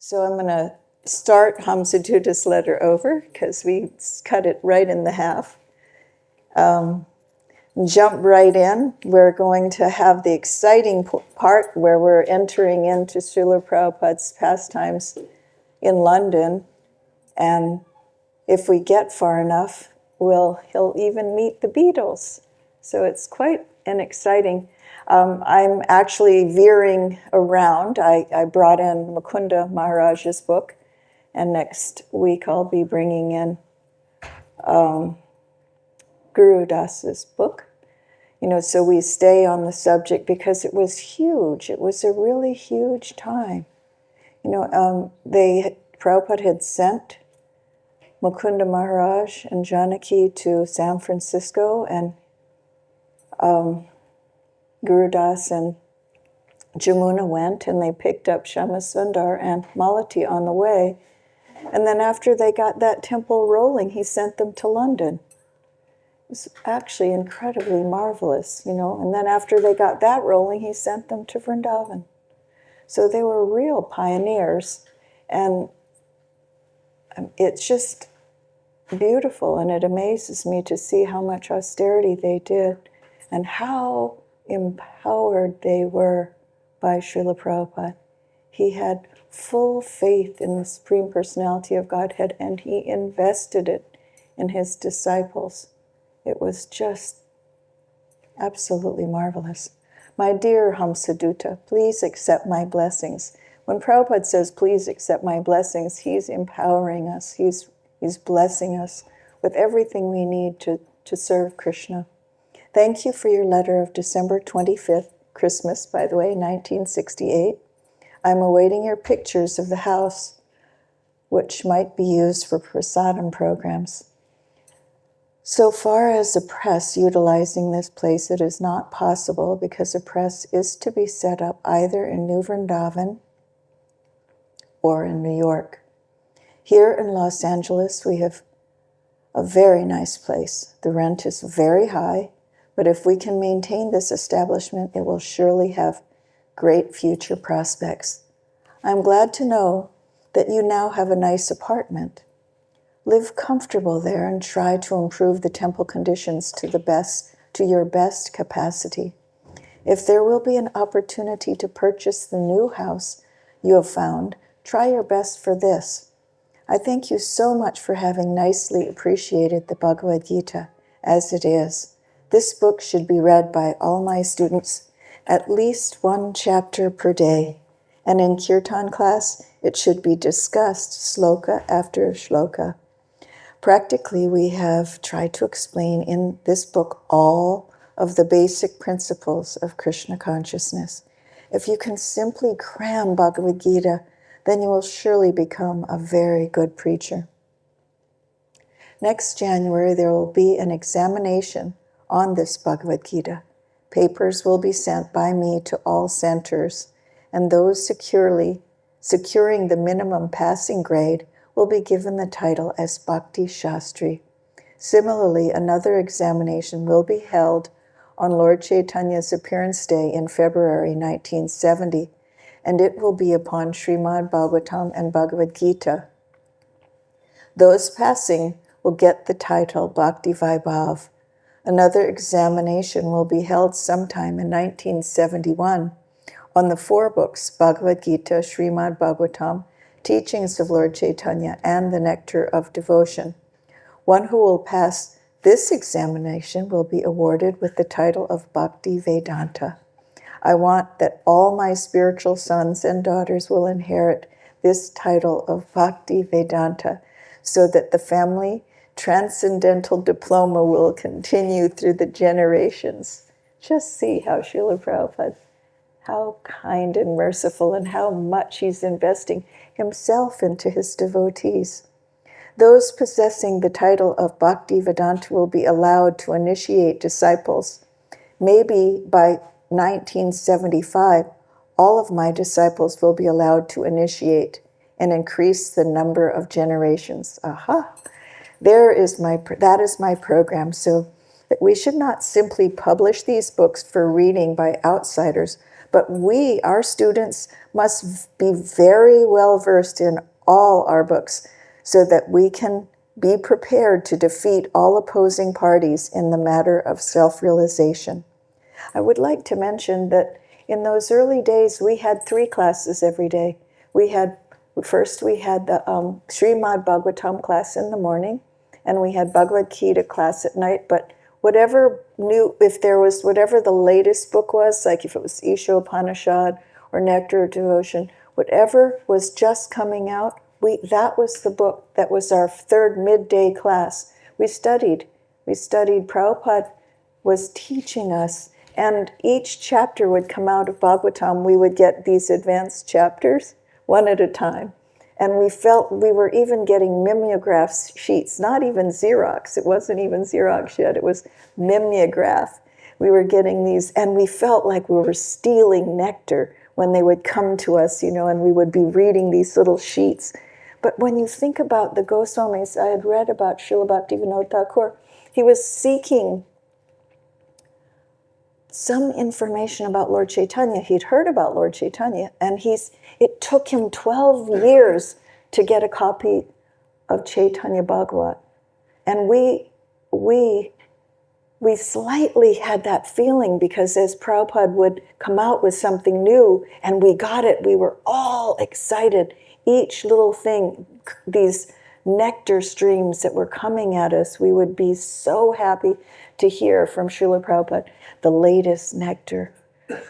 So I'm going to start Hamsaduta's letter over because we cut it right in the half. Jump right in. We're going to have the exciting part where we're entering into Srila Prabhupada's pastimes in London. And if we get far enough, he'll even meet the Beatles. So it's quite an exciting. I'm actually veering around. I brought in Mukunda Maharaj's book, and next week I'll be bringing in Guru Das's book. So we stay on the subject because it was huge. It was a really huge time. Prabhupada had sent Mukunda Maharaj and Janaki to San Francisco, and Guru Das and Jamuna went, and they picked up Shama Sundar and Malati on the way. And then after they got that temple rolling, he sent them to London. It was actually incredibly marvelous, And then after they got that rolling, he sent them to Vrindavan. So they were real pioneers. And it's just beautiful, and it amazes me to see how much austerity they did and how empowered they were by Srila Prabhupada. He had full faith in the Supreme Personality of Godhead, and he invested it in his disciples. It was just absolutely marvelous. My dear Hamsaduta, please accept my blessings. When Prabhupada says, please accept my blessings, he's empowering us. He's blessing us with everything we need to serve Krishna. Thank you for your letter of December 25th, Christmas, by the way, 1968. I'm awaiting your pictures of the house, which might be used for prasadam programs. So far as the press utilizing this place, it is not possible because a press is to be set up either in New Vrindavan or in New York. Here in Los Angeles, we have a very nice place. The rent is very high, but if we can maintain this establishment, it will surely have great future prospects. I'm glad to know that you now have a nice apartment. Live comfortable there and try to improve the temple conditions to your best capacity. If there will be an opportunity to purchase the new house you have found, try your best for this. I thank you so much for having nicely appreciated the Bhagavad-Gita as it is. This book should be read by all my students at least one chapter per day, and in Kirtan class, it should be discussed sloka after shloka. Practically, we have tried to explain in this book all of the basic principles of Krishna consciousness. If you can simply cram Bhagavad-Gita, then you will surely become a very good preacher. Next January, there will be an examination on this Bhagavad-Gita. Papers will be sent by me to all centers, and those securing the minimum passing grade will be given the title as Bhakti Shastri. Similarly, another examination will be held on Lord Chaitanya's appearance day in February 1970, and it will be upon Srimad Bhagavatam and Bhagavad-Gita. Those passing will get the title Bhakti Vaibhav. Another examination will be held sometime in 1971 on the 4 books, Bhagavad-Gita, Srimad Bhagavatam, Teachings of Lord Chaitanya, and the Nectar of Devotion. One who will pass this examination will be awarded with the title of Bhakti Vedanta. I want that all my spiritual sons and daughters will inherit this title of Bhakti Vedanta so that the family transcendental diploma will continue through the generations. Just see how Srila Prabhupada, how kind and merciful, and how much he's investing himself into his devotees. Those possessing the title of Bhakti Vedanta will be allowed to initiate disciples. Maybe by 1975, all of my disciples will be allowed to initiate and increase the number of generations. Aha! That is my program. So that we should not simply publish these books for reading by outsiders, But our students, must be very well versed in all our books so that we can be prepared to defeat all opposing parties in the matter of self-realization. I would like to mention that in those early days, we had 3 classes every day. First we had the Srimad Bhagavatam class in the morning, and we had Bhagavad-Gita class at night, but whatever the latest book was, like if it was Isha Upanishad or Nectar of Devotion, whatever was just coming out, that was the book. That was our 3rd midday class. We studied. Prabhupada was teaching us, and each chapter would come out of Bhagavatam. We would get these advanced chapters, one at a time. And we felt we were even getting mimeograph sheets, not even Xerox. It wasn't even Xerox yet. It was mimeograph. We were getting these, and we felt like we were stealing nectar when they would come to us, and we would be reading these little sheets. But when you think about the Goswamis, I had read about Srila Bhaktivinoda Thakur. He was seeking some information about Lord Chaitanya. He'd heard about Lord Chaitanya, and it took him 12 years to get a copy of Chaitanya Bhagavat. And we slightly had that feeling, because as Prabhupada would come out with something new and we got it, we were all excited. Each little thing, these nectar streams that were coming at us, we would be so happy to hear from Srila Prabhupada, the latest nectar.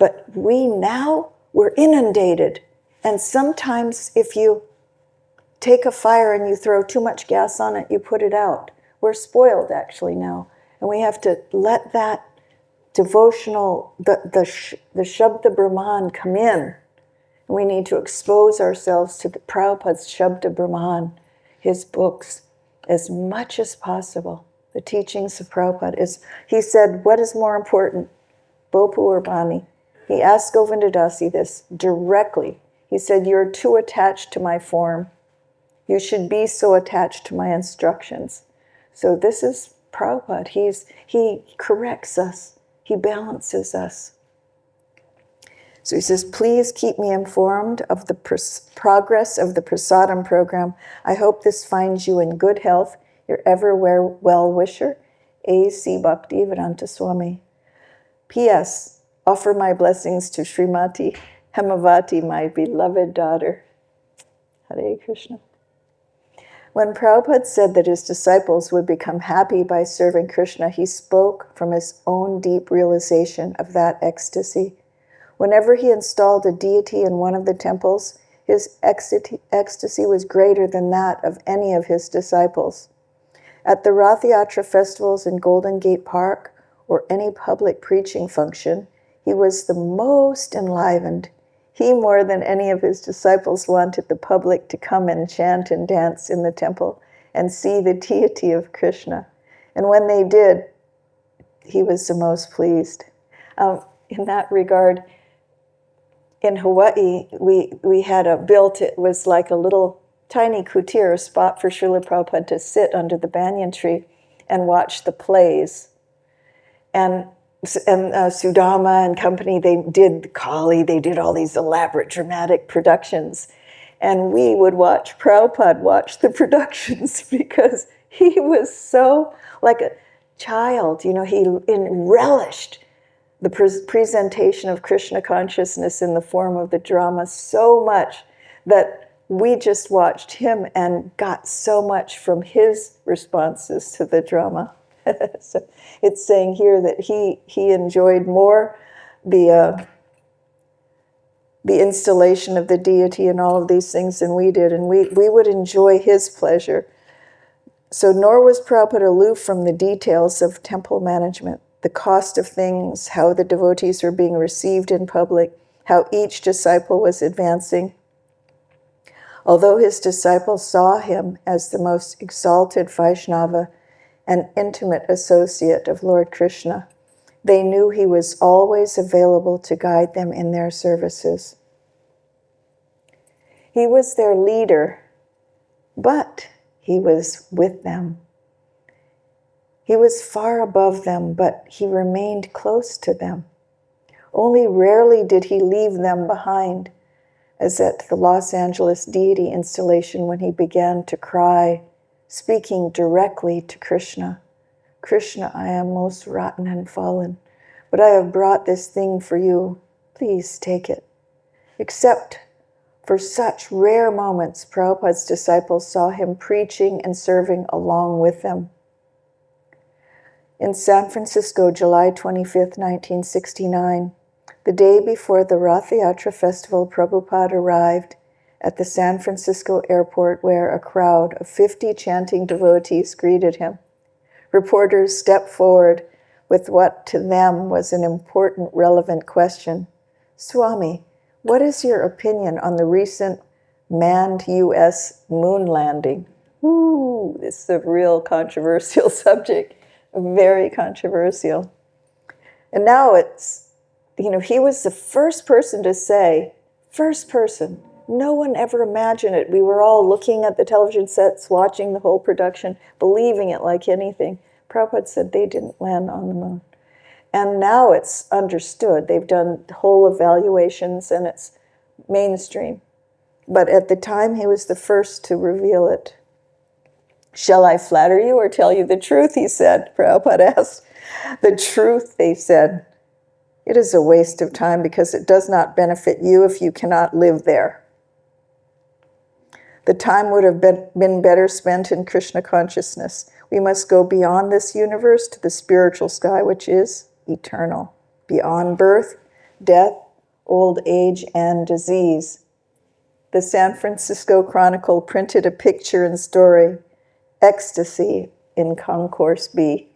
But we're inundated. And sometimes if you take a fire and you throw too much gas on it, you put it out. We're spoiled actually now. And we have to let that devotional, the Shabda Brahman come in. We need to expose ourselves to the Prabhupada's Shabda Brahman, his books, as much as possible. The teachings of Prabhupada he said, what is more important, Bopu or Bani? He asked Govindadasi this directly. He said, you're too attached to my form. You should be so attached to my instructions. So this is Prabhupada. He corrects us. He balances us. So he says, please keep me informed of the progress of the Prasadam program. I hope this finds you in good health. Your ever well-wisher, A.C. Bhaktivedanta Swami. P.S. Offer my blessings to Srimati Hemavati, my beloved daughter. Hare Krishna. When Prabhupada said that his disciples would become happy by serving Krishna, he spoke from his own deep realization of that ecstasy. Whenever he installed a deity in one of the temples, his ecstasy was greater than that of any of his disciples. At the Rath Yatra festivals in Golden Gate Park, or any public preaching function, he was the most enlivened. He, more than any of his disciples, wanted the public to come and chant and dance in the temple and see the deity of Krishna. And when they did, he was the most pleased. In that regard, in Hawaii, we had it was like a little tiny kutir, a spot for Srila Prabhupada to sit under the banyan tree and watch the plays. And Sudama and company, they did Kali, they did all these elaborate dramatic productions. And we would watch Prabhupada watch the productions because he was so like a child, he relished the presentation of Krishna consciousness in the form of the drama so much that we just watched him and got so much from his responses to the drama. So it's saying here that he enjoyed more the installation of the deity and all of these things than we did, and we would enjoy his pleasure. So nor was Prabhupada aloof from the details of temple management, the cost of things, how the devotees were being received in public, how each disciple was advancing. Although his disciples saw him as the most exalted Vaishnava, an intimate associate of Lord Krishna, they knew he was always available to guide them in their services. He was their leader, but he was with them. He was far above them, but he remained close to them. Only rarely did he leave them behind, as at the Los Angeles deity installation when he began to cry, speaking directly to Krishna. Krishna, I am most rotten and fallen, but I have brought this thing for you. Please take it. Except for such rare moments, Prabhupada's disciples saw him preaching and serving along with them. In San Francisco, July 25th, 1969, the day before the Rath Yatra festival, Prabhupada arrived at the San Francisco airport where a crowd of 50 chanting devotees greeted him. Reporters stepped forward with what to them was an important, relevant question. Swami, what is your opinion on the recent manned U.S. moon landing? Ooh, this is a real controversial subject, very controversial. And now it's, he was the first person to say, first person. No one ever imagined it. We were all looking at the television sets, watching the whole production, believing it like anything. Prabhupada said they didn't land on the moon. And now it's understood. They've done whole evaluations and it's mainstream. But at the time, he was the first to reveal it. Shall I flatter you or tell you the truth, he said. Prabhupada asked. The truth, they said. It is a waste of time because it does not benefit you if you cannot live there. The time would have been better spent in Krishna consciousness. We must go beyond this universe to the spiritual sky, which is eternal, beyond birth, death, old age, and disease. The San Francisco Chronicle printed a picture and story, Ecstasy in Concourse B.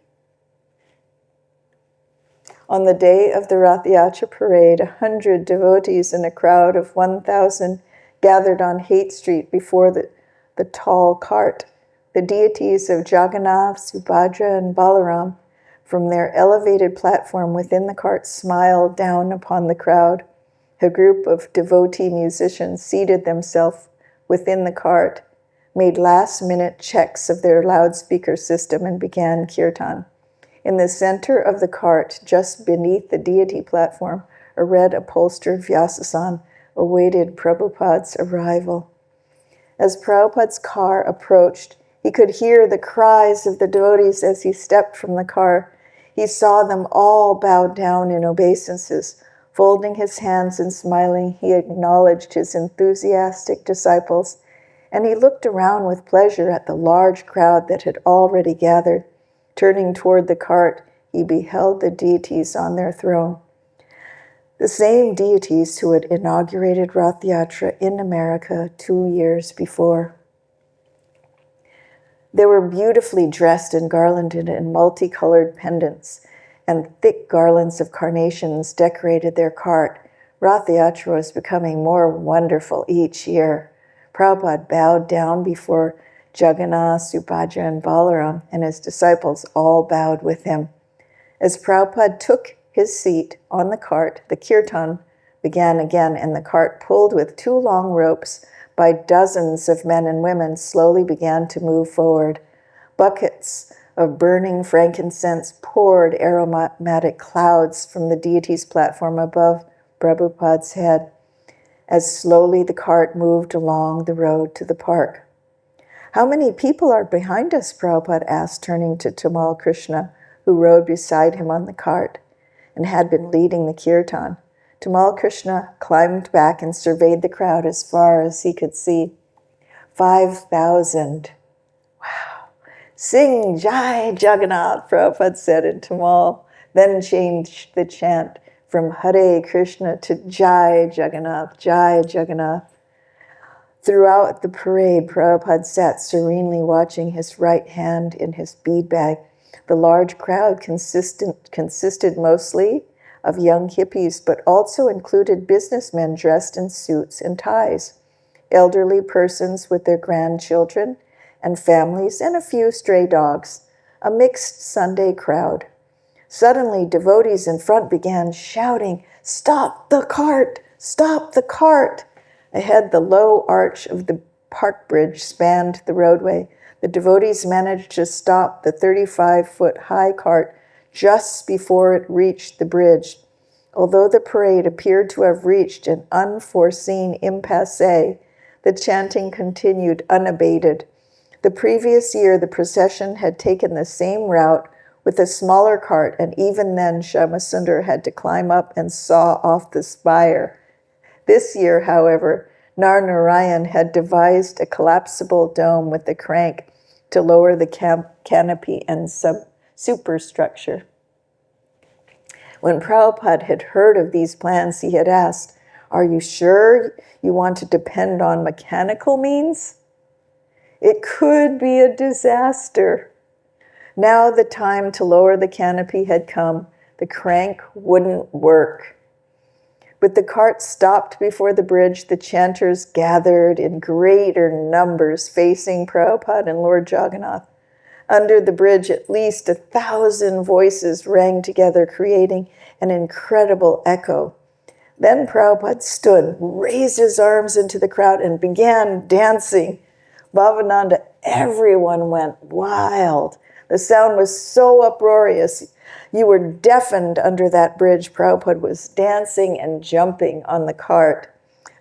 On the day of the Rath Yatra parade, 100 devotees in a crowd of 1,000 gathered on Haight Street before the tall cart. The deities of Jagannath, Subhadra, and Balaram, from their elevated platform within the cart, smiled down upon the crowd. A group of devotee musicians seated themselves within the cart, made last-minute checks of their loudspeaker system, and began kirtan. In the center of the cart, just beneath the deity platform, a red upholstered Vyasasan awaited Prabhupada's arrival. As Prabhupada's car approached, he could hear the cries of the devotees as he stepped from the car. He saw them all bowed down in obeisances. Folding his hands and smiling, he acknowledged his enthusiastic disciples, and he looked around with pleasure at the large crowd that had already gathered. Turning toward the cart, he beheld the deities on their throne. The same deities who had inaugurated Rath Yatra in America 2 years before. They were beautifully dressed and garlanded in multicolored pendants, and thick garlands of carnations decorated their cart. Rath Yatra was becoming more wonderful each year. Prabhupada bowed down before Jagannath, Subhadra, and Balaram, and his disciples all bowed with him. As Prabhupada took his seat on the cart, the kirtan began again, and the cart, pulled with 2 long ropes by dozens of men and women, slowly began to move forward. Buckets of burning frankincense poured aromatic clouds from the deity's platform above Prabhupada's head, as slowly the cart moved along the road to the park. How many people are behind us? Prabhupada asked, turning to Tamal Krishna, who rode beside him on the cart and had been leading the kirtan. Tamal Krishna climbed back and surveyed the crowd as far as he could see. 5,000. Wow. Sing Jai Jagannath, Prabhupada said in Tamal, then changed the chant from Hare Krishna to Jai Jagannath, Jai Jagannath. Throughout the parade, Prabhupada sat serenely watching his right hand in his bead bag. The large crowd consisted mostly of young hippies, but also included businessmen dressed in suits and ties, elderly persons with their grandchildren and families, and a few stray dogs, a mixed Sunday crowd. Suddenly, devotees in front began shouting, "Stop the cart! Stop the cart!" Ahead, the low arch of the park bridge spanned the roadway. The devotees managed to stop the 35-foot high cart just before it reached the bridge. Although the parade appeared to have reached an unforeseen impasse, the chanting continued unabated. The previous year, the procession had taken the same route with a smaller cart, and even then Shyamsundar had to climb up and saw off the spire. This year, however, Narayan had devised a collapsible dome with a crank to lower the canopy and superstructure. When Prabhupada had heard of these plans, he had asked, "Are you sure you want to depend on mechanical means? It could be a disaster." Now the time to lower the canopy had come. The crank wouldn't work. With the cart stopped before the bridge, the chanters gathered in greater numbers facing Prabhupada and Lord Jagannath. Under the bridge, at least 1,000 voices rang together, creating an incredible echo. Then Prabhupada stood, raised his arms into the crowd, and began dancing. Bhavananda, everyone went wild. The sound was so uproarious. You were deafened under that bridge. Prabhupada was dancing and jumping on the cart.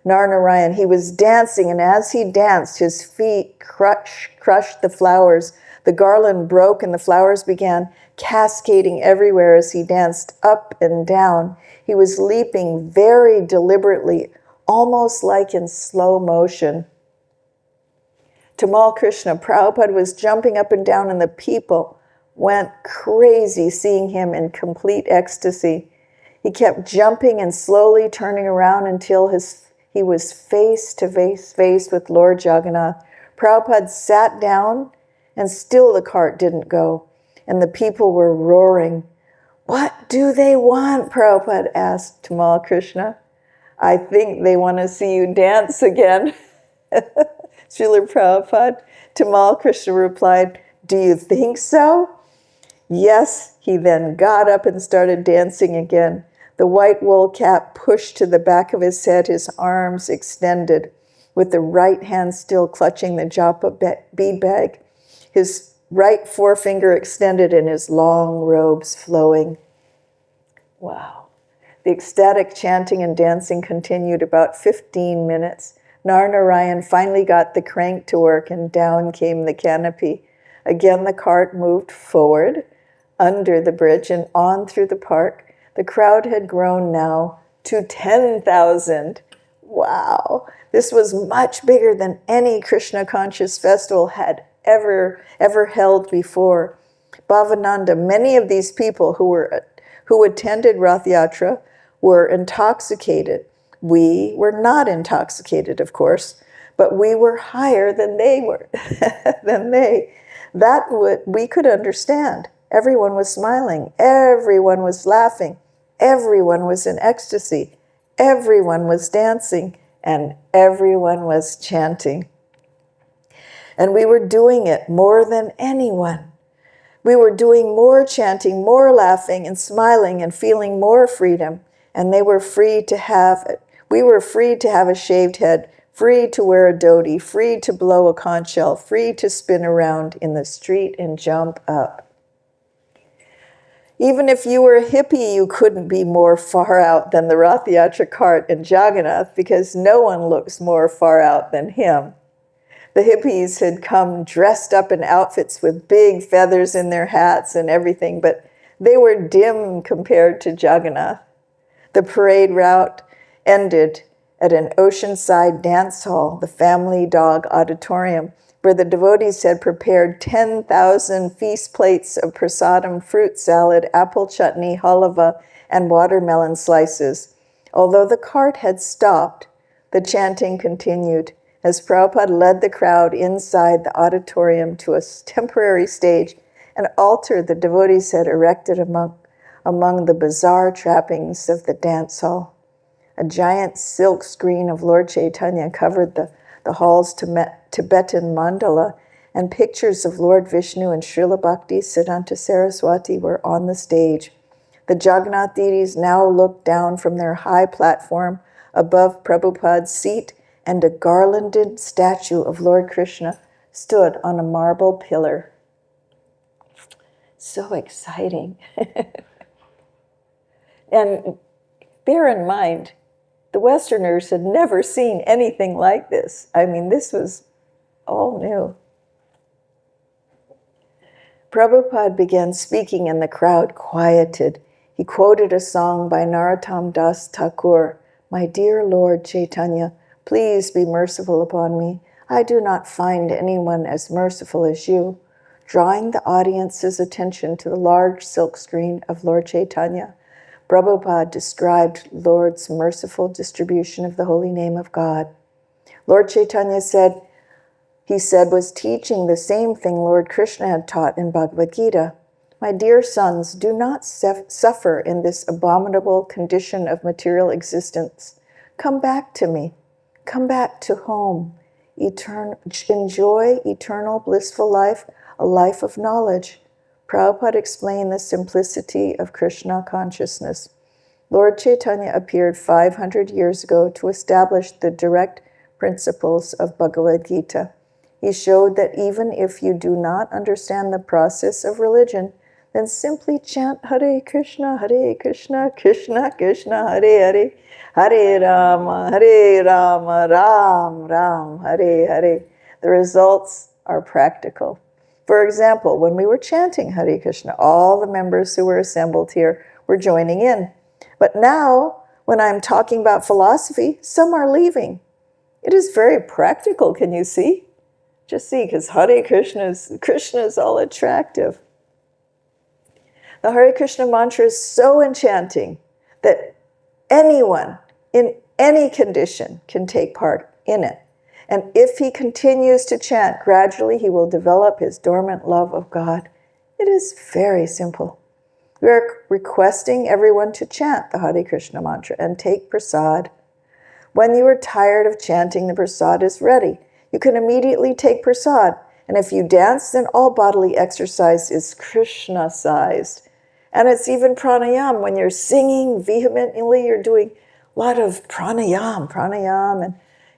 Narayan, he was dancing, and as he danced, his feet crushed the flowers. The garland broke, and the flowers began cascading everywhere as he danced up and down. He was leaping very deliberately, almost like in slow motion. Tamal Krishna, Prabhupada was jumping up and down, and the people went crazy seeing him in complete ecstasy. He kept jumping and slowly turning around until he was face to face with Lord Jagannath. Prabhupada sat down, and still the cart didn't go, and the people were roaring. "What do they want?" Prabhupada asked Tamal Krishna. "I think they want to see you dance again." Srila Prabhupada, Tamal Krishna replied, "Do you think so?" Yes, he then got up and started dancing again. The white wool cap pushed to the back of his head, his arms extended, with the right hand still clutching the japa bead bag, his right forefinger extended and his long robes flowing. Wow. The ecstatic chanting and dancing continued about 15 minutes. Narayan finally got the crank to work, and down came the canopy. Again, the cart moved forward, under the bridge, and on through the park. The crowd had grown now to 10,000. Wow! This was much bigger than any Krishna conscious festival had ever held before. Bhavananda, many of these people who attended Rath Yatra were intoxicated. We were not intoxicated, of course, but we were higher than they were. We could understand. Everyone was smiling. Everyone was laughing. Everyone was in ecstasy. Everyone was dancing. And everyone was chanting. And we were doing it more than anyone. We were doing more chanting, more laughing and smiling and feeling more freedom. And we were free to have a shaved head, free to wear a dhoti, free to blow a conch shell, free to spin around in the street and jump up. Even if you were a hippie, you couldn't be more far out than the Rath Yatra cart and Jagannath, because no one looks more far out than him. The hippies had come dressed up in outfits with big feathers in their hats and everything, but they were dim compared to Jagannath. The parade route ended at an oceanside dance hall, the Family Dog Auditorium, where the devotees had prepared 10,000 feast plates of prasadam, fruit salad, apple chutney, halava, and watermelon slices. Although the cart had stopped, the chanting continued as Prabhupada led the crowd inside the auditorium to a temporary stage, an altar the devotees had erected among the bizarre trappings of the dance hall. A giant silk screen of Lord Chaitanya covered the hall's Tibetan mandala, and pictures of Lord Vishnu and Srila Bhakti Siddhanta Saraswati were on the stage. The Jagannath deities now looked down from their high platform above Prabhupada's seat, and a garlanded statue of Lord Krishna stood on a marble pillar. So exciting. And bear in mind, the Westerners had never seen anything like this. I mean, this was all new. Prabhupada began speaking and the crowd quieted. He quoted a song by Narottam Das Thakur, "My dear Lord Chaitanya, please be merciful upon me. I do not find anyone as merciful as you," drawing the audience's attention to the large silk screen of Lord Chaitanya. Prabhupada described Lord's merciful distribution of the holy name of God. Lord Chaitanya was teaching the same thing Lord Krishna had taught in Bhagavad-Gita. "My dear sons, do not suffer in this abominable condition of material existence. Come back to me. Come back to home. Enjoy eternal blissful life, a life of knowledge." Prabhupada explained the simplicity of Krishna consciousness. Lord Chaitanya appeared 500 years ago to establish the direct principles of Bhagavad-Gita. He showed that even if you do not understand the process of religion, then simply chant Hare Krishna, Krishna Krishna, Hare Hare, Hare Rama, Ram Ram, Hare Hare. The results are practical. For example, when we were chanting Hare Krishna, all the members who were assembled here were joining in. But now, when I'm talking about philosophy, some are leaving. It is very practical, can you see? Just see, because Hare Krishna is all attractive. The Hare Krishna mantra is so enchanting that anyone in any condition can take part in it. And if he continues to chant, gradually he will develop his dormant love of God. It is very simple. We are requesting everyone to chant the Hare Krishna mantra and take prasad. When you are tired of chanting, the prasad is ready. You can immediately take prasad. And if you dance, then all bodily exercise is Krishna-sized. And it's even pranayam. When you're singing vehemently, you're doing a lot of pranayam and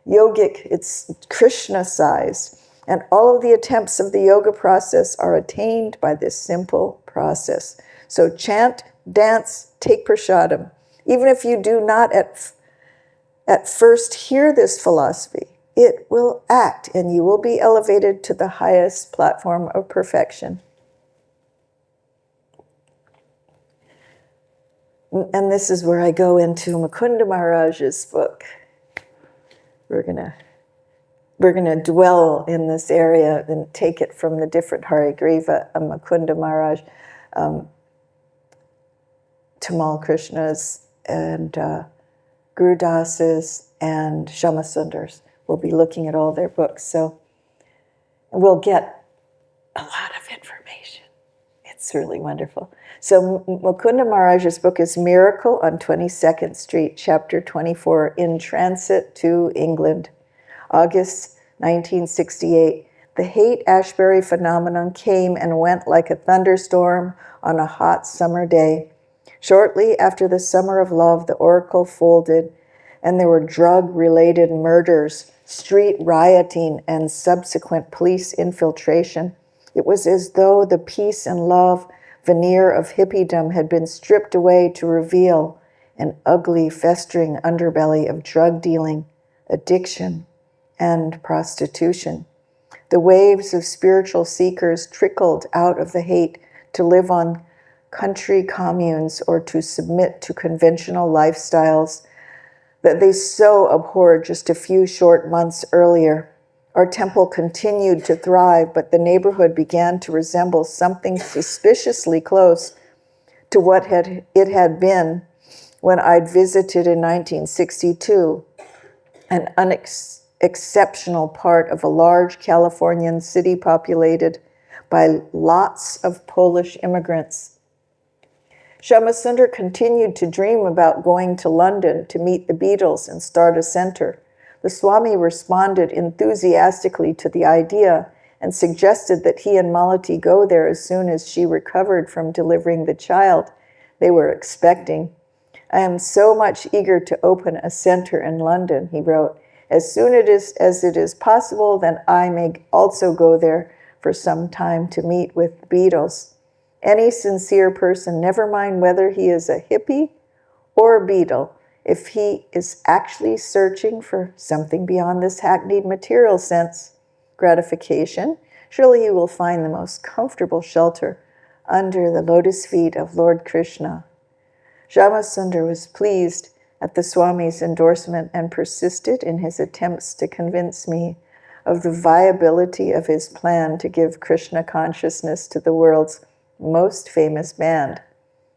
yogic. It's Krishna-sized. And all of the attempts of the yoga process are attained by this simple process. So chant, dance, take prasadam. Even if you do not at first hear this philosophy, it will act and you will be elevated to the highest platform of perfection. And this is where I go into Mukunda Maharaj's book. We're gonna dwell in this area and take it from the different Hare Griva, Mukunda Maharaj, Tamal Krishnas, and Guru Das's, and Shamasundars. We'll be looking at all their books, so we'll get a lot of information. It's really wonderful. So Mukunda Maharaj's book is Miracle on 22nd Street, Chapter 24, In Transit to England. August 1968. The Haight-Ashbury phenomenon came and went like a thunderstorm on a hot summer day. Shortly after the summer of love, the oracle folded, and there were drug-related murders, street rioting, and subsequent police infiltration. It was as though the peace and love veneer of hippiedom had been stripped away to reveal an ugly, festering underbelly of drug dealing, addiction, and prostitution. The waves of spiritual seekers trickled out of the hate to live on country communes or to submit to conventional lifestyles that they so abhorred just a few short months earlier. Our temple continued to thrive, but the neighborhood began to resemble something suspiciously close to what it had been when I'd visited in 1962, an unexceptional part of a large Californian city populated by lots of Polish immigrants. Shamasundar continued to dream about going to London to meet the Beatles and start a center. The Swami responded enthusiastically to the idea and suggested that he and Malati go there as soon as she recovered from delivering the child they were expecting. "I am so much eager to open a center in London," he wrote. As soon as it is possible, then I may also go there for some time to meet with the Beatles. Any sincere person, never mind whether he is a hippie or a Beatle, If he is actually searching for something beyond this hackneyed material sense gratification, surely he will find the most comfortable shelter under the lotus feet of Lord Krishna. Shyamasundar was pleased at the Swami's endorsement and persisted in his attempts to convince me of the viability of his plan to give Krishna consciousness to the world's most famous band.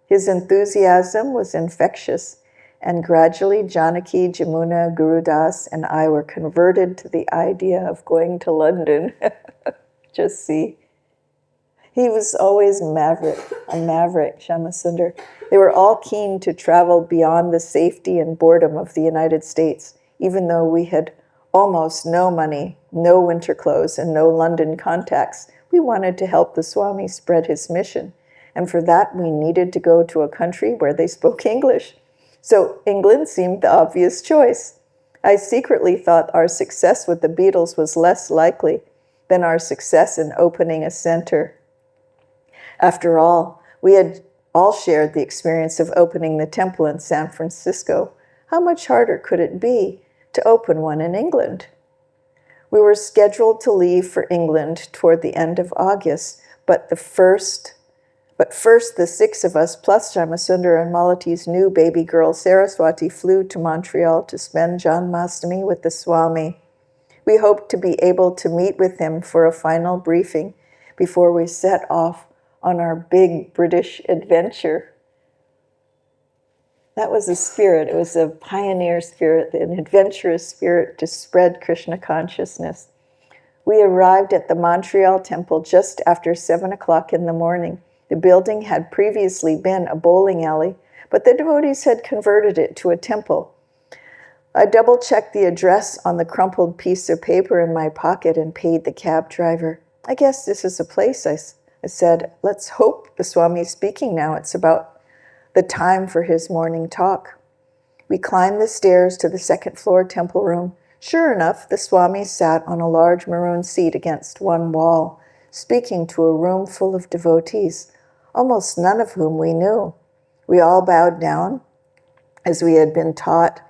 His enthusiasm was infectious, and gradually Janaki, Jamuna, Gurudas, and I were converted to the idea of going to London. Just see. He was always a maverick, Shyamasundar. They were all keen to travel beyond the safety and boredom of the United States, even though we had almost no money, no winter clothes, and no London contacts. We wanted to help the Swami spread his mission, and for that we needed to go to a country where they spoke English. So England seemed the obvious choice. I secretly thought our success with the Beatles was less likely than our success in opening a center. After all, we had all shared the experience of opening the temple in San Francisco. How much harder could it be to open one in England? We were scheduled to leave for England toward the end of August, but first the six of us, plus Shyamasundar and Malati's new baby girl Saraswati, flew to Montreal to spend Janmashtami with the Swami. We hoped to be able to meet with him for a final briefing before we set off on our big British adventure. That was a spirit. It was a pioneer spirit, an adventurous spirit to spread Krishna consciousness. We arrived at the Montreal temple just after 7 o'clock in the morning. The building had previously been a bowling alley, but the devotees had converted it to a temple. I double-checked the address on the crumpled piece of paper in my pocket and paid the cab driver. I guess this is a place, I said. Let's hope the Swami is speaking now. It's about the time for his morning talk. We climbed the stairs to the second-floor temple room. Sure enough, the Swami sat on a large maroon seat against one wall, speaking to a room full of devotees, almost none of whom we knew. We all bowed down, as we had been taught,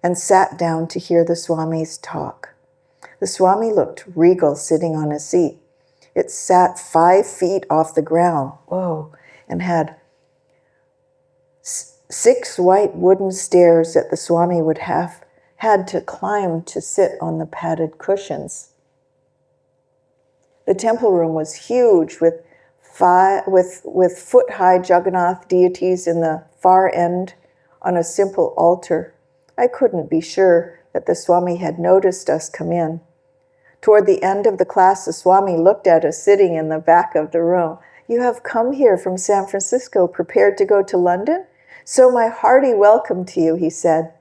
and sat down to hear the Swami's talk. The Swami looked regal sitting on a seat. It sat 5 feet off the ground, and had 6 white wooden stairs that the Swami would have had to climb to sit on the padded cushions. The temple room was huge, with foot-high Jagannath deities in the far end on a simple altar. I couldn't be sure that the Swami had noticed us come in. Toward the end of the class, the Swami looked at us sitting in the back of the room. "You have come here from San Francisco, prepared to go to London? So my hearty welcome to you," he said.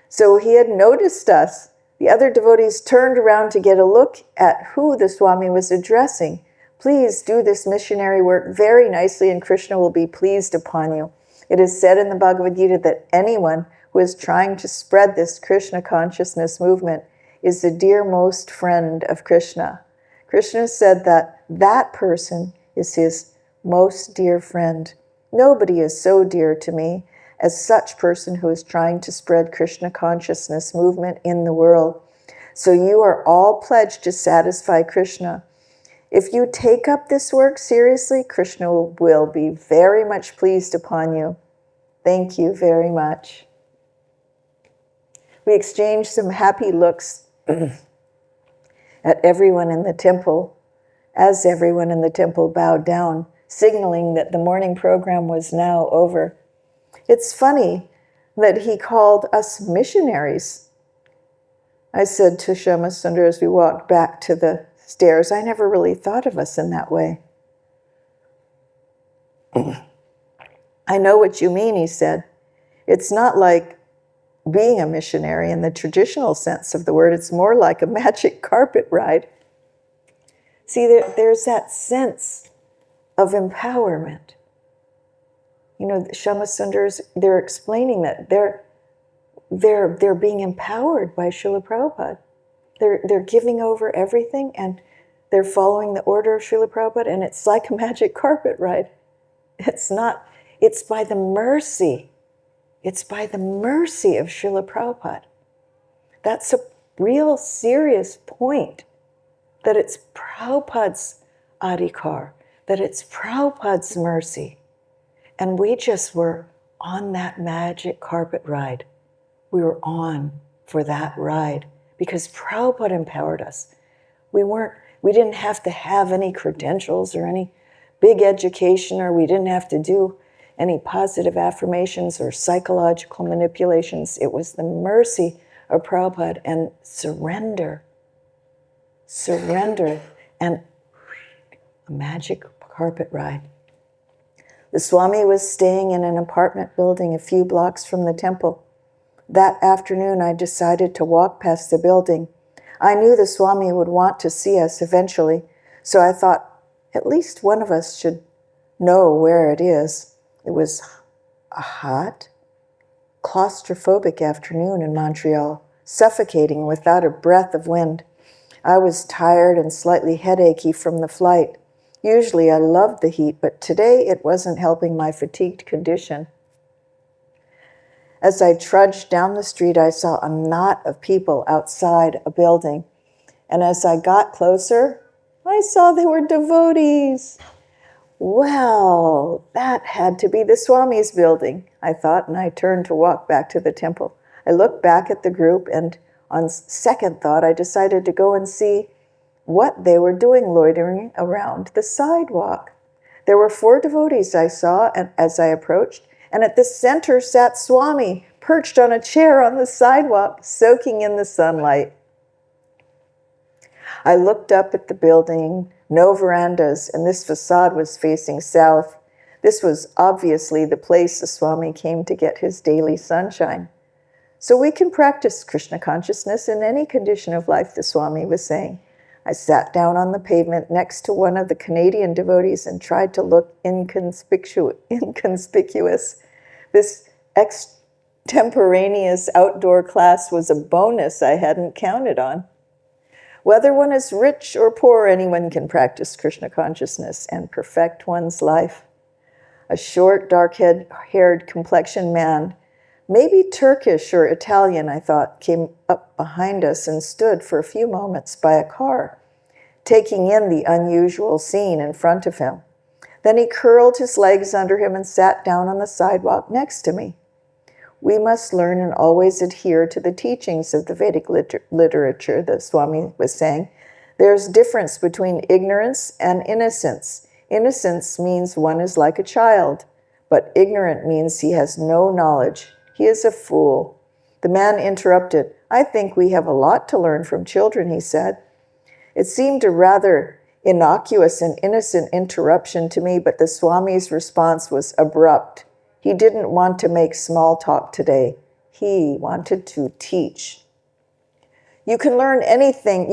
So he had noticed us. The other devotees turned around to get a look at who the Swami was addressing. "Please do this missionary work very nicely, and Krishna will be pleased upon you. It is said in the Bhagavad-Gita that anyone who is trying to spread this Krishna consciousness movement is the dearmost friend of Krishna. Krishna said that that person is his most dear friend. Nobody is so dear to me as such person who is trying to spread Krishna consciousness movement in the world. So you are all pledged to satisfy Krishna. If you take up this work seriously, Krishna will be very much pleased upon you. Thank you very much." We exchanged some happy looks at everyone in the temple, as everyone in the temple bowed down, signaling that the morning program was now over. It's funny that he called us missionaries. I said to Shyamasundar as we walked back to the stairs, I never really thought of us in that way. "I know what you mean," he said. "It's not like being a missionary in the traditional sense of the word. It's more like a magic carpet ride." See, there's that sense of empowerment. You know, Shyamasundars, they're explaining that they're being empowered by Srila Prabhupada. They're giving over everything, and they're following the order of Srila Prabhupada, and it's like a magic carpet ride. It's by the mercy It's by the mercy of Srila Prabhupada. That's a real serious point, that it's Prabhupada's adhikar, that it's Prabhupada's mercy. And we just were on that magic carpet ride. We were on for that ride because Prabhupada empowered us. We didn't have to have any credentials or any big education, or we didn't have to do any positive affirmations or psychological manipulations. It was the mercy of Prabhupada and surrender, and a magic carpet ride. The Swami was staying in an apartment building a few blocks from the temple. That afternoon, I decided to walk past the building. I knew the Swami would want to see us eventually, so I thought at least one of us should know where it is. It was a hot, claustrophobic afternoon in Montreal, suffocating without a breath of wind. I was tired and slightly headachy from the flight. Usually I loved the heat, but today it wasn't helping my fatigued condition. As I trudged down the street, I saw a knot of people outside a building. And as I got closer, I saw they were devotees. Well, that had to be the Swami's building, I thought, and I turned to walk back to the temple. I looked back at the group, and on second thought, I decided to go and see what they were doing loitering around the sidewalk. There were 4 devotees I saw as I approached, and at the center sat Swami, perched on a chair on the sidewalk, soaking in the sunlight. I looked up at the building, no verandas, and this facade was facing south. This was obviously the place the Swami came to get his daily sunshine. So we can practice Krishna consciousness in any condition of life, the Swami was saying. I sat down on the pavement next to one of the Canadian devotees and tried to look inconspicuous. This extemporaneous outdoor class was a bonus I hadn't counted on. Whether one is rich or poor, anyone can practice Krishna consciousness and perfect one's life. A short, dark-haired complexioned man, maybe Turkish or Italian, I thought, came up behind us and stood for a few moments by a car, taking in the unusual scene in front of him. Then he curled his legs under him and sat down on the sidewalk next to me. We must learn and always adhere to the teachings of the Vedic literature, the Swami was saying. There's difference between ignorance and innocence. Innocence means one is like a child, but ignorant means he has no knowledge. He is a fool. The man interrupted. I think we have a lot to learn from children, he said. It seemed a rather innocuous and innocent interruption to me, but the Swami's response was abrupt. He didn't want to make small talk today. He wanted to teach. You can't learn anything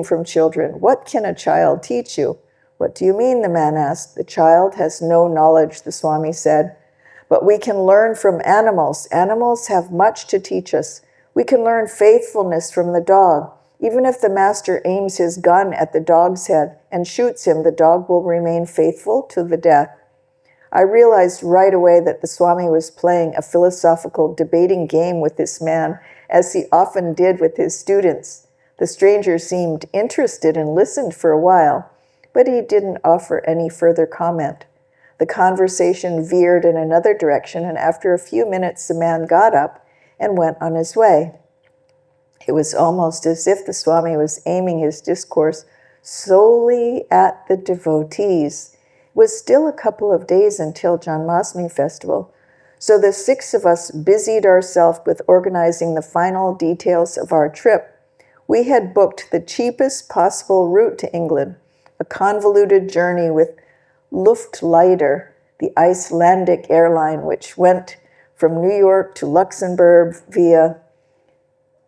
from children. What can a child teach you? What do you mean, the man asked. The child has no knowledge, the Swami said. But we can learn from animals. Animals have much to teach us. We can learn faithfulness from the dog. Even if the master aims his gun at the dog's head and shoots him, the dog will remain faithful to the death. I realized right away that the Swami was playing a philosophical debating game with this man, as he often did with his students. The stranger seemed interested and listened for a while, but he didn't offer any further comment. The conversation veered in another direction, and after a few minutes the man got up and went on his way. It was almost as if the Swami was aiming his discourse solely at the devotees. It was still a couple of days until Janmashtami festival, so the 6 of us busied ourselves with organizing the final details of our trip. We had booked the cheapest possible route to England, a convoluted journey with Luftleiter, the Icelandic airline, which went from New York to Luxembourg via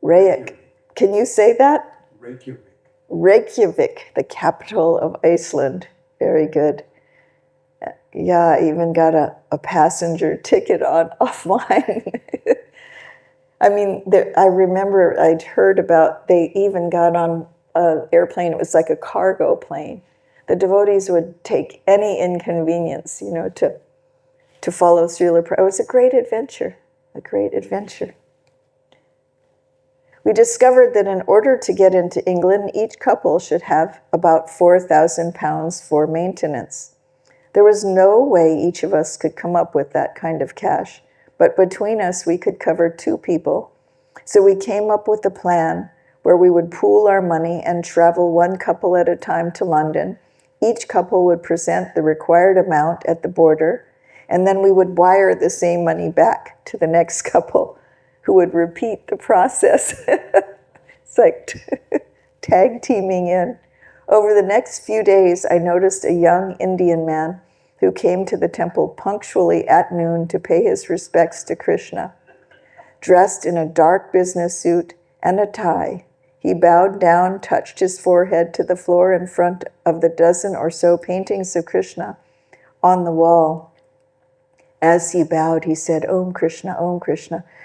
Reykjavik. Can you say that? Reykjavik. Reykjavik, the capital of Iceland. Very good. Yeah, I even got a passenger ticket off mine. I mean, I remember I'd heard about, they even got on an airplane, it was like a cargo plane. The devotees would take any inconvenience, to to follow Srila Prabhupada. It was a great adventure, a great adventure. We discovered that in order to get into England, each couple should have about 4,000 pounds for maintenance. There was no way each of us could come up with that kind of cash, but between us we could cover 2 people. So we came up with a plan where we would pool our money and travel 1 couple at a time to London. Each couple would present the required amount at the border, and then we would wire the same money back to the next couple, who would repeat the process. It's like tag teaming in. Over the next few days, I noticed a young Indian man who came to the temple punctually at noon to pay his respects to Krishna. Dressed in a dark business suit and a tie, he bowed down, touched his forehead to the floor in front of the dozen or so paintings of Krishna on the wall. As he bowed, he said, Om Krishna,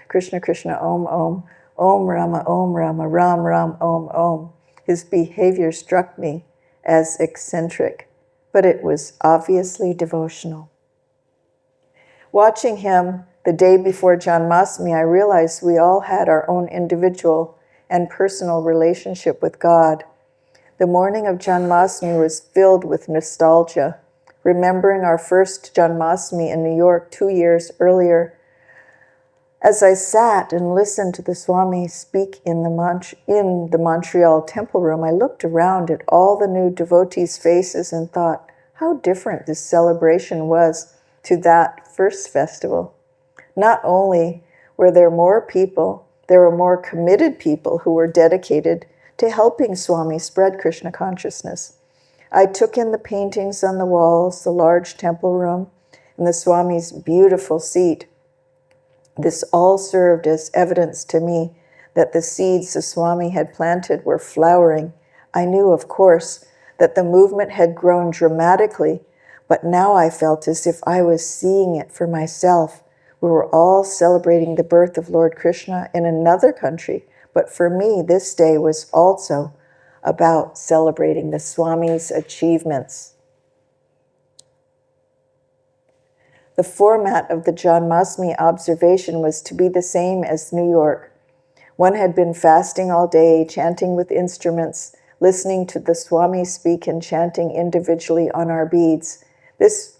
Krishna Krishna, Om Om, Om Rama, Ram Ram, Om Om. His behavior struck me as eccentric, but it was obviously devotional. Watching him the day before Janmashtami, I realized we all had our own individual and personal relationship with God. The morning of Janmashtami was filled with nostalgia, remembering our first Janmashtami in New York 2 years earlier. As I sat and listened to the Swami speak in the Montreal temple room, I looked around at all the new devotees' faces and thought how different this celebration was to that first festival. Not only were there more people, there were more committed people who were dedicated to helping Swami spread Krishna consciousness. I took in the paintings on the walls, the large temple room, and the Swami's beautiful seat. This all served as evidence to me that the seeds the Swami had planted were flowering. I knew, of course, that the movement had grown dramatically, but now I felt as if I was seeing it for myself. We were all celebrating the birth of Lord Krishna in another country, but for me, this day was also about celebrating the Swami's achievements. The format of the Janmashtami observation was to be the same as New York. One had been fasting all day, chanting with instruments, listening to the Swami speak and chanting individually on our beads. This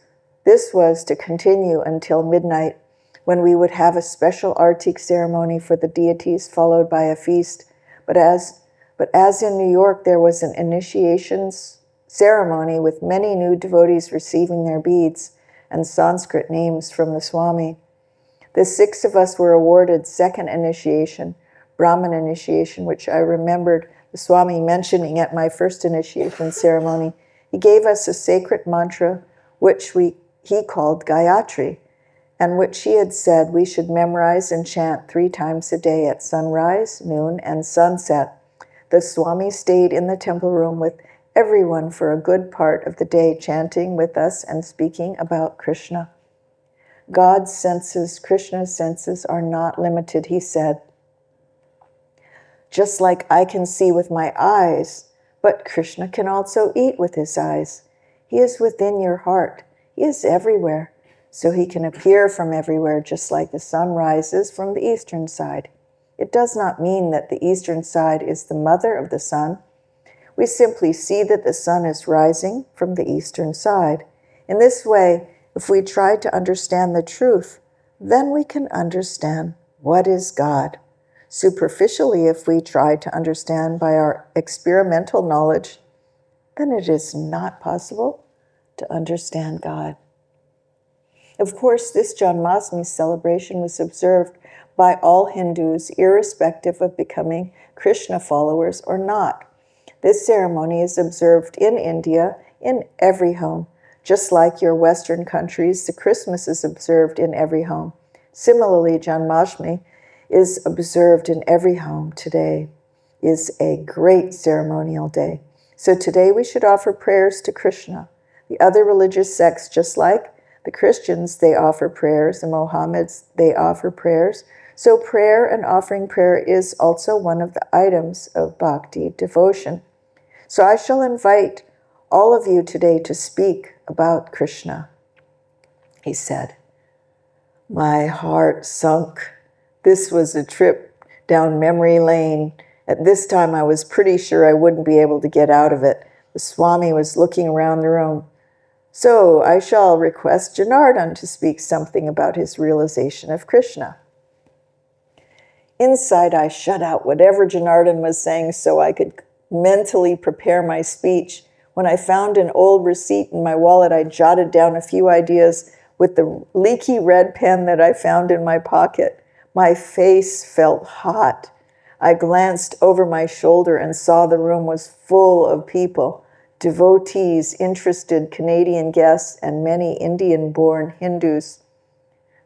was to continue until midnight, when we would have a special artik ceremony for the deities, followed by a feast. But as in New York, there was an initiation ceremony with many new devotees receiving their beads and Sanskrit names from the Swami. The 6 of us were awarded second initiation, Brahman initiation, which I remembered the Swami mentioning at my first initiation ceremony. He gave us a sacred mantra, which he called Gayatri, and which he had said we should memorize and chant 3 times a day at sunrise, noon, and sunset. The Swami stayed in the temple room with everyone for a good part of the day, chanting with us and speaking about Krishna. God's senses, Krishna's senses, are not limited, he said. Just like I can see with my eyes, but Krishna can also eat with his eyes. He is within your heart. He is everywhere, so he can appear from everywhere, just like the sun rises from the eastern side. It does not mean that the eastern side is the mother of the sun. We simply see that the sun is rising from the eastern side. In this way, if we try to understand the truth, then we can understand what is God. Superficially, if we try to understand by our experimental knowledge, then it is not possible to understand God. Of course, this Janmashtami celebration was observed by all Hindus, irrespective of becoming Krishna followers or not. This ceremony is observed in India in every home. Just like your Western countries, the Christmas is observed in every home. Similarly, Janmashtami is observed in every home today. It is a great ceremonial day. So today we should offer prayers to Krishna. The other religious sects, just like the Christians, they offer prayers. The Mohammedans, they offer prayers. So prayer and offering prayer is also one of the items of bhakti devotion. So I shall invite all of you today to speak about Krishna. He said, My heart sunk. This was a trip down memory lane. At this time, I was pretty sure I wouldn't be able to get out of it. The Swami was looking around the room. So I shall request Janardhan to speak something about his realization of Krishna. Inside, I shut out whatever Janardhan was saying so I could mentally prepare my speech. When I found an old receipt in my wallet, I jotted down a few ideas with the leaky red pen that I found in my pocket. My face felt hot. I glanced over my shoulder and saw the room was full of people, devotees, interested Canadian guests, and many Indian-born Hindus.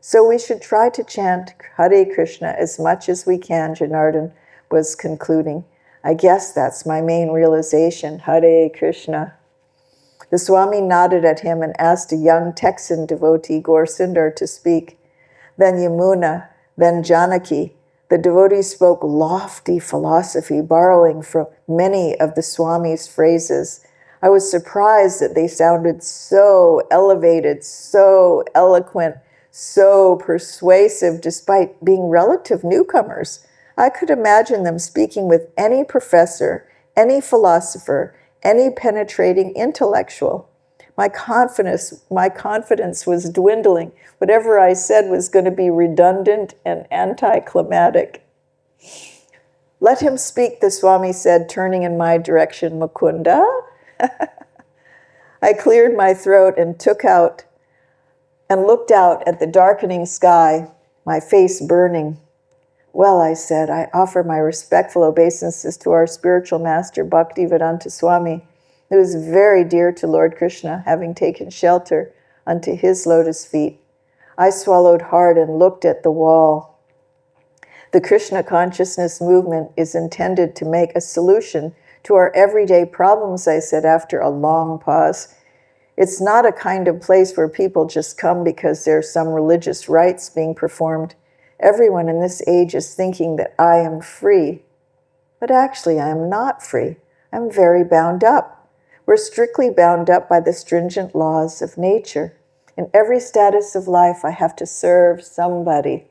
So we should try to chant Hare Krishna as much as we can, Janardhan was concluding. I guess that's my main realization, Hare Krishna. The Swami nodded at him and asked a young Texan devotee, Gaur-Sundar, to speak. Then Yamuna, then Janaki. The devotee spoke lofty philosophy, borrowing from many of the Swami's phrases. I was surprised that they sounded so elevated, so eloquent, so persuasive, despite being relative newcomers. I could imagine them speaking with any professor, any philosopher, any penetrating intellectual. My confidence was dwindling. Whatever I said was going to be redundant and anticlimactic. Let him speak, the Swami said, turning in my direction, Mukunda. I cleared my throat and looked out at the darkening sky, my face burning. Well, I said, I offer my respectful obeisances to our spiritual master, Bhaktivedanta Swami, who is very dear to Lord Krishna, having taken shelter unto his lotus feet. I swallowed hard and looked at the wall. The Krishna consciousness movement is intended to make a solution to our everyday problems, I said after a long pause. It's not a kind of place where people just come because there's some religious rites being performed. Everyone in this age is thinking that I am free. But actually, I am not free. I'm very bound up. We're strictly bound up by the stringent laws of nature. In every status of life, I have to serve somebody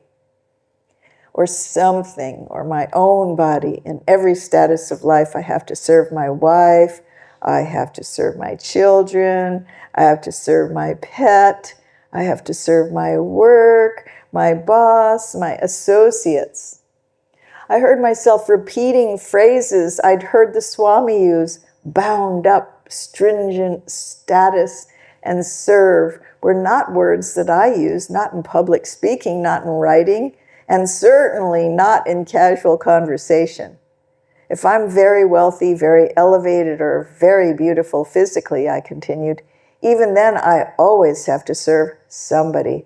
or something or my own body. In every status of life, I have to serve my wife. I have to serve my children. I have to serve my pet. I have to serve my work, my boss, my associates. I heard myself repeating phrases I'd heard the Swami use. Bound up, stringent, status, and serve were not words that I use, not in public speaking, not in writing, and certainly not in casual conversation. If I'm very wealthy, very elevated, or very beautiful physically, I continued, even then I always have to serve somebody.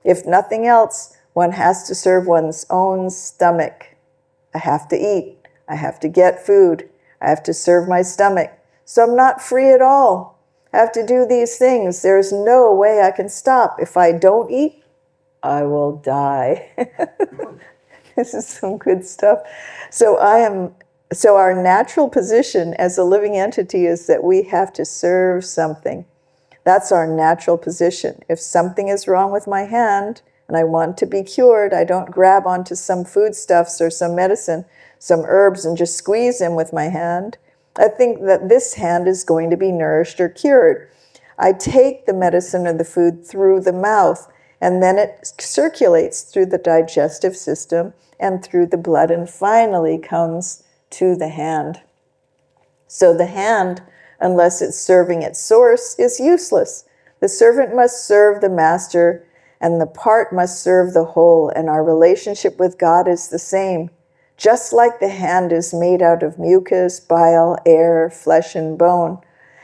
If nothing else, one has to serve one's own stomach. I have to eat. I have to get food. I have to serve my stomach. So I'm not free at all. I have to do these things. There's no way I can stop. If I don't eat, I will die. This is some good stuff. So our natural position as a living entity is that we have to serve something. That's our natural position. If something is wrong with my hand and I want to be cured, I don't grab onto some foodstuffs or some medicine, some herbs, and just squeeze them with my hand. I think that this hand is going to be nourished or cured. I take the medicine or the food through the mouth, and then it circulates through the digestive system and through the blood, and finally comes to the hand. So the hand, unless it's serving its source, is useless. The servant must serve the master, and the part must serve the whole, and our relationship with God is the same. Just like the hand is made out of mucus, bile, air, flesh, and bone,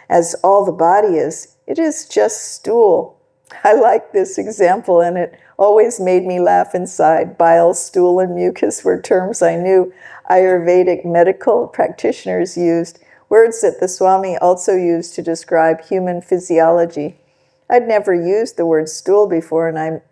as all the body is, it is just stool. I like this example, and it always made me laugh inside. Bile, stool, and mucus were terms I knew Ayurvedic medical practitioners used, words that the Swami also used to describe human physiology. I'd never used the word stool before, and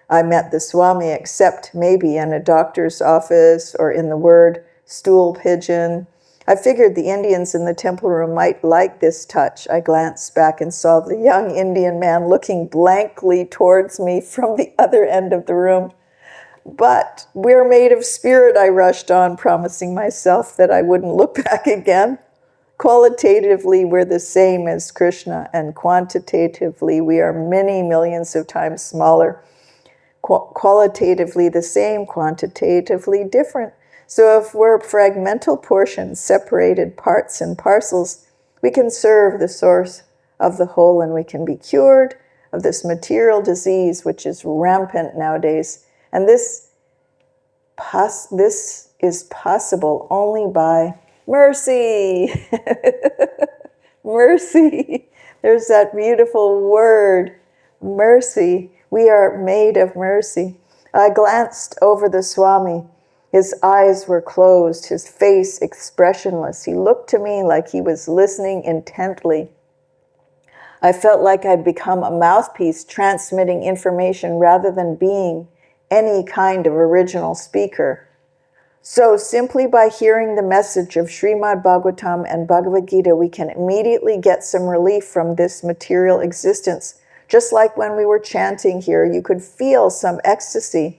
I met the Swami except maybe in a doctor's office or in the word stool pigeon. I figured the Indians in the temple room might like this touch. I glanced back and saw the young Indian man looking blankly towards me from the other end of the room. But we're made of spirit, I rushed on, promising myself that I wouldn't look back again. Qualitatively, we're the same as Krishna, and quantitatively, we are many millions of times smaller. Qualitatively the same, quantitatively different. So if we're fragmental portions, separated parts and parcels, we can serve the source of the whole, and we can be cured of this material disease which is rampant nowadays. And this is possible only by mercy. Mercy. There's that beautiful word, mercy. We are made of mercy. I glanced over the Swami. His eyes were closed, his face expressionless. He looked to me like he was listening intently. I felt like I'd become a mouthpiece transmitting information rather than being any kind of original speaker. So simply by hearing the message of Srimad Bhagavatam and Bhagavad-Gita, we can immediately get some relief from this material existence. Just like when we were chanting here, you could feel some ecstasy.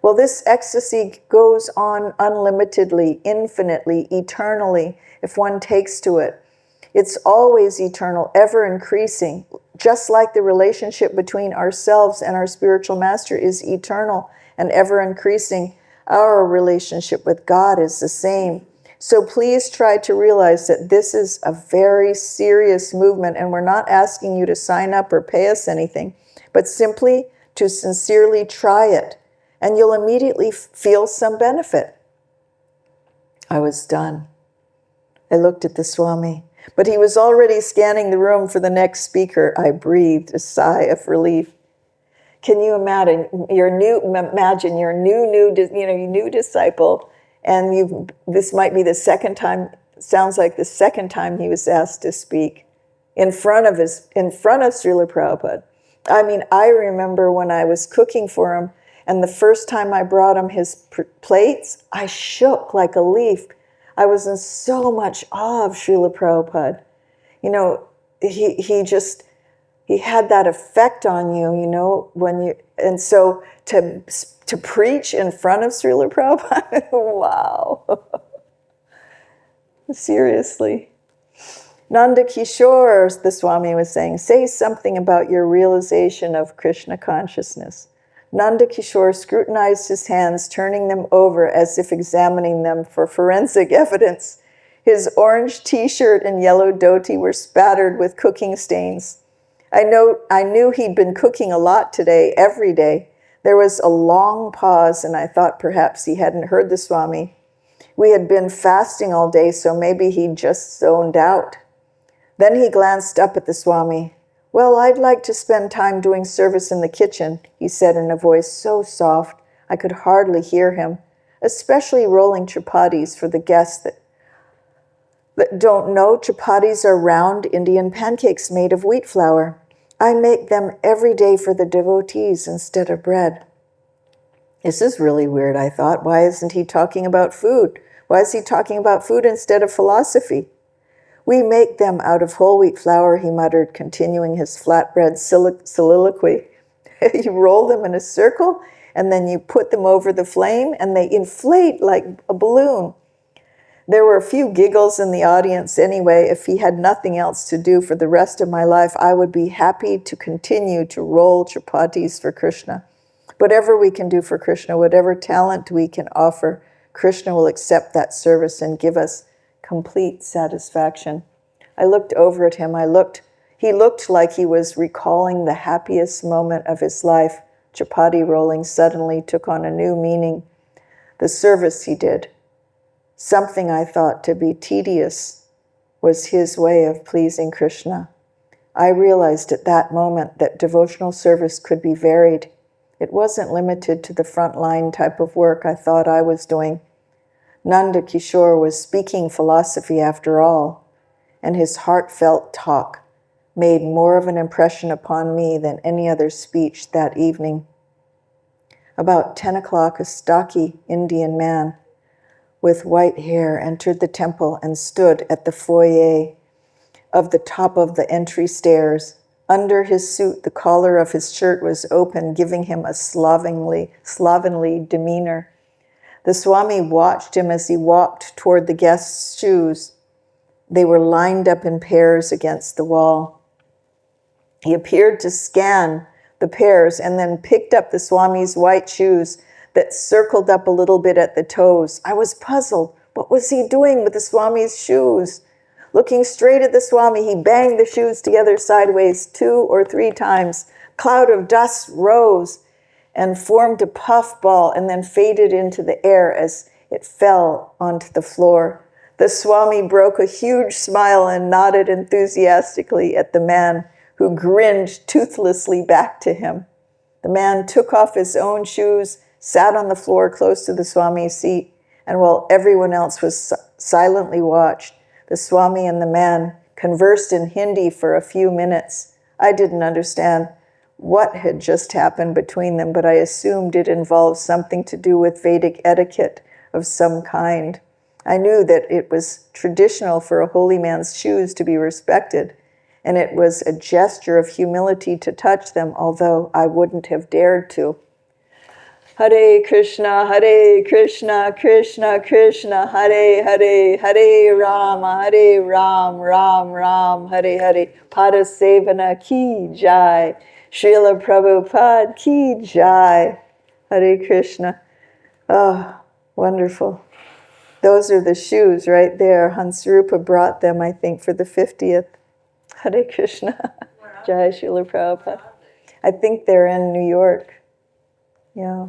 Well, this ecstasy goes on unlimitedly, infinitely, eternally, if one takes to it. It's always eternal, ever increasing. Just like the relationship between ourselves and our spiritual master is eternal and ever increasing, our relationship with God is the same. So please try to realize that this is a very serious movement, and we're not asking you to sign up or pay us anything, but simply to sincerely try it, and you'll immediately feel some benefit. I was done. I looked at the Swami, but he was already scanning the room for the next speaker. I breathed a sigh of relief. Can you imagine your new disciple, and this might be the second time, sounds like the second time he was asked to speak in front of Srila Prabhupada. I mean, I remember when I was cooking for him, and the first time I brought him his plates, I shook like a leaf. I was in so much awe of Srila Prabhupada. You know, he had that effect on you, and so to preach in front of Srila Prabhupada, wow. Seriously. Nanda Kishore, the Swami was saying, say something about your realization of Krishna consciousness. Nanda Kishore scrutinized his hands, turning them over as if examining them for forensic evidence. His orange t-shirt and yellow dhoti were spattered with cooking stains. I knew he'd been cooking a lot today, every day. There was a long pause, and I thought perhaps he hadn't heard the Swami. We had been fasting all day, so maybe he'd just zoned out. Then he glanced up at the Swami. Well, I'd like to spend time doing service in the kitchen, he said in a voice so soft I could hardly hear him, especially rolling chapatis for the guests that don't know. Chapatis are round Indian pancakes made of wheat flour. I make them every day for the devotees instead of bread. This is really weird, I thought. Why isn't he talking about food? Why is he talking about food instead of philosophy? We make them out of whole wheat flour, he muttered, continuing his flatbread soliloquy. You roll them in a circle, and then you put them over the flame, and they inflate like a balloon. There were a few giggles in the audience anyway. If he had nothing else to do for the rest of my life, I would be happy to continue to roll chapatis for Krishna. Whatever we can do for Krishna, whatever talent we can offer, Krishna will accept that service and give us complete satisfaction. I looked over at him. He looked like he was recalling the happiest moment of his life. Chapati rolling suddenly took on a new meaning. The service he did, something I thought to be tedious, was his way of pleasing Krishna. I realized at that moment that devotional service could be varied. It wasn't limited to the frontline type of work I thought I was doing. Nanda Kishore was speaking philosophy after all, and his heartfelt talk made more of an impression upon me than any other speech that evening. About 10 o'clock, a stocky Indian man with white hair entered the temple and stood at the foyer of the top of the entry stairs. Under his suit, the collar of his shirt was open, giving him a slovenly demeanor. The Swami watched him as he walked toward the guests' shoes. They were lined up in pairs against the wall. He appeared to scan the pairs and then picked up the Swami's white shoes that circled up a little bit at the toes. I was puzzled. What was he doing with the Swami's shoes? Looking straight at the Swami, he banged the shoes together sideways 2 or 3 times. Cloud of dust rose and formed a puff ball and then faded into the air as it fell onto the floor. The Swami broke a huge smile and nodded enthusiastically at the man, who grinned toothlessly back to him. The man took off his own shoes, sat on the floor close to the Swami's seat, and while everyone else was silently watched, the Swami and the man conversed in Hindi for a few minutes. I didn't understand what had just happened between them, but I assumed it involved something to do with Vedic etiquette of some kind. I knew that it was traditional for a holy man's shoes to be respected, and it was a gesture of humility to touch them, although I wouldn't have dared to. Hare Krishna, Krishna Krishna, Hare Hare, Hare Ram, Ram Ram, Hare Hare. Padasevana ki jai. Srila Prabhupada ki jai. Hare Krishna. Oh, wonderful. Those are the shoes right there. Hansrupa brought them, I think, for the 50th. Hare Krishna. Jai Srila Prabhupada. I think they're in New York. Yeah.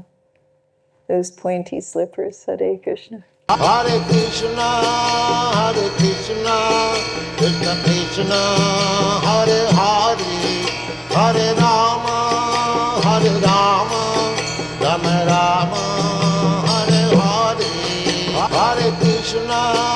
Those pointy slippers. Hare Krishna. Hare Krishna, Krishna Krishna, Hare Hare, Hare Rama, Rama Rama, Hare Hare, Hare Krishna.